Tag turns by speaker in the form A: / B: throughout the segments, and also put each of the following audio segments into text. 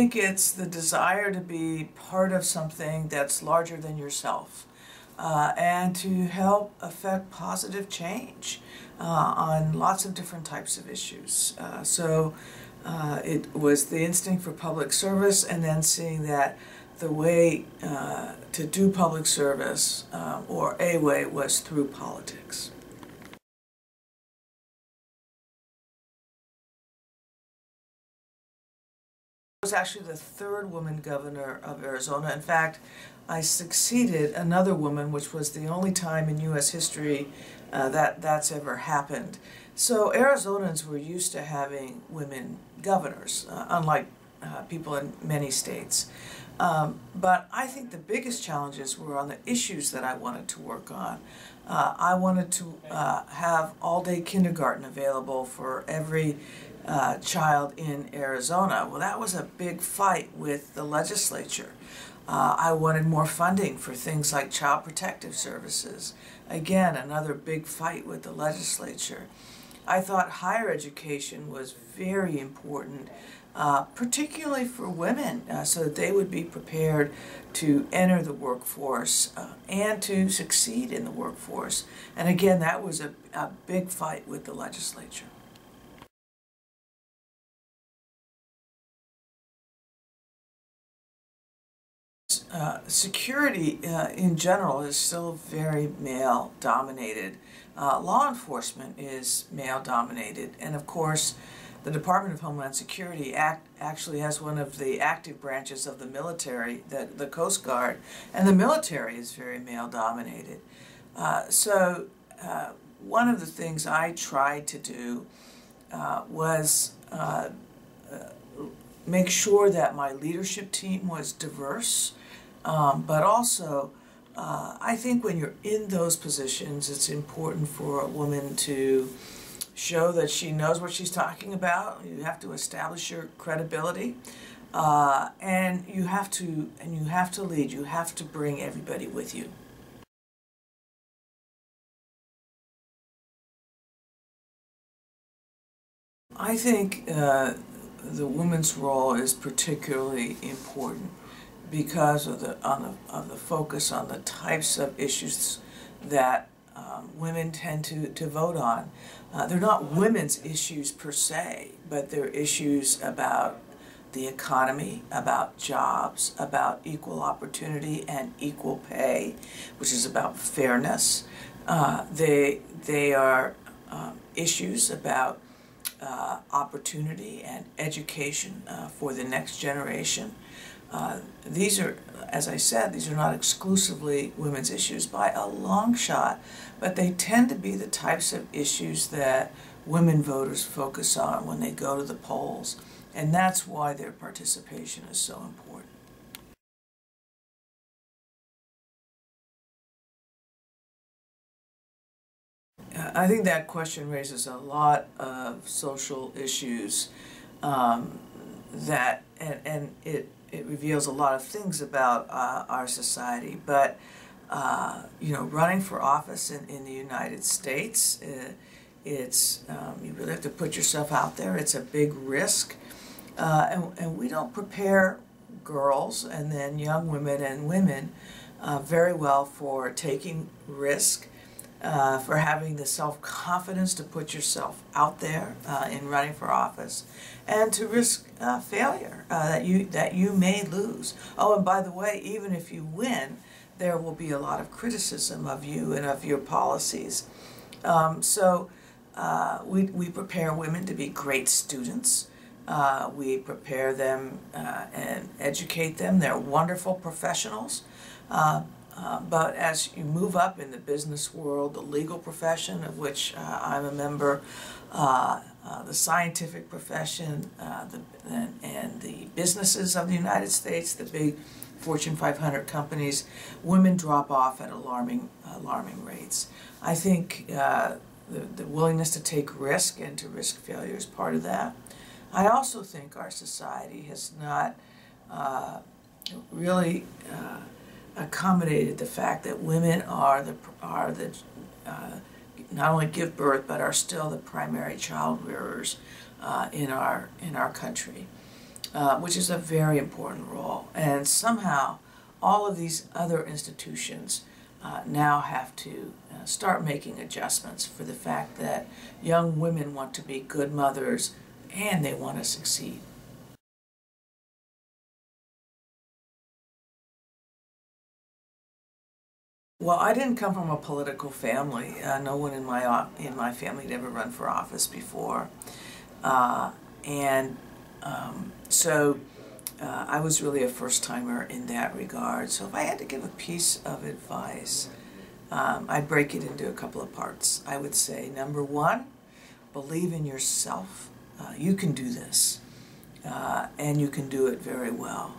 A: think it's the desire to be part of something that's larger than yourself, and to help affect positive change on lots of different types of issues. It was the instinct for public service, and then seeing that the way to do public service, or a way, was through politics. I was actually the third woman governor of Arizona. In fact, I succeeded another woman, which was the only time in U.S. history that's ever happened. So Arizonans were used to having women governors, unlike people in many states. But I think the biggest challenges were on the issues that I wanted to work on. I wanted to have all-day kindergarten available for every child in Arizona. Well, that was a big fight with the legislature. I wanted more funding for things like child protective services. Again, another big fight with the legislature. I thought higher education was very important, particularly for women, so that they would be prepared to enter the workforce and to succeed in the workforce. And again, that was a big fight with the legislature. Security in general is still very male-dominated. Law enforcement is male-dominated, and of course the Department of Homeland Security actually has one of the active branches of the military, the Coast Guard, and the military is very male-dominated. One of the things I tried to do was make sure that my leadership team was diverse. But also, I think when you're in those positions, it's important for a woman to show that she knows what she's talking about. You have to establish your credibility, and you have to lead. You have to bring everybody with you. I think the woman's role is particularly important because of the focus on the types of issues that women tend to vote on. They're not women's issues per se, but they're issues about the economy, about jobs, about equal opportunity and equal pay, which is about fairness. They are issues about opportunity and education for the next generation. These are, as I said, these are not exclusively women's issues by a long shot, but they tend to be the types of issues that women voters focus on when they go to the polls, and that's why their participation is so important. I think that question raises a lot of social issues it reveals a lot of things about our society. But running for office in the United States, you really have to put yourself out there. It's a big risk, and we don't prepare girls and then young women and women very well for taking risk. For having the self-confidence to put yourself out there in running for office, and to risk failure, that you may lose. Oh, and by the way, even if you win, there will be a lot of criticism of you and of your policies. We prepare women to be great students. We prepare them and educate them. They're wonderful professionals. But as you move up in the business world, the legal profession, of which I'm a member, the scientific profession, and the businesses of the United States, the big Fortune 500 companies, women drop off at alarming rates. I think the willingness to take risk and to risk failure is part of that. I also think our society has not really accommodated the fact that women are not only give birth but are still the primary child rearers in our country. which is a very important role. And somehow all of these other institutions now have to start making adjustments for the fact that young women want to be good mothers and they want to succeed. Well, I didn't come from a political family. No one in my family had ever run for office before, and so I was really a first-timer in that regard. So if I had to give a piece of advice, I'd break it into a couple of parts. I would say, number one, believe in yourself. You can do this, and you can do it very well.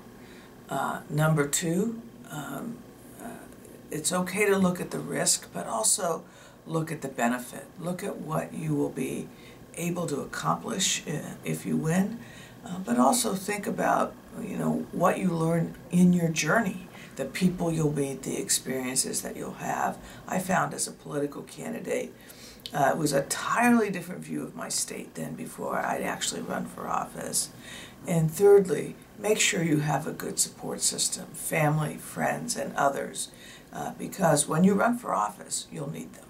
A: Number two, it's okay to look at the risk, but also look at the benefit. Look at what you will be able to accomplish if you win, but also think about, what you learn in your journey, the people you'll meet, the experiences that you'll have. I found as a political candidate, it was a entirely different view of my state than before I'd actually run for office. And thirdly, make sure you have a good support system, family, friends, and others, because when you run for office, you'll need them.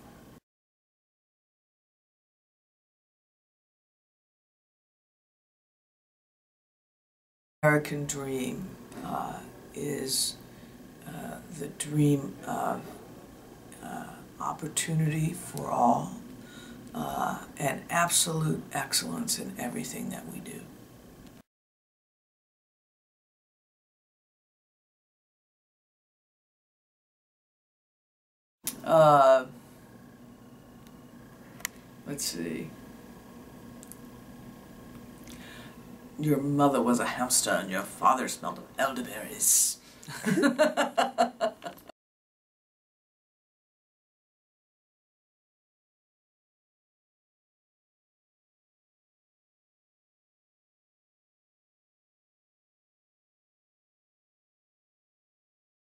A: American dream is the dream of opportunity for all and absolute excellence in everything that we do. Let's see. Your mother was a hamster and your father smelled of elderberries.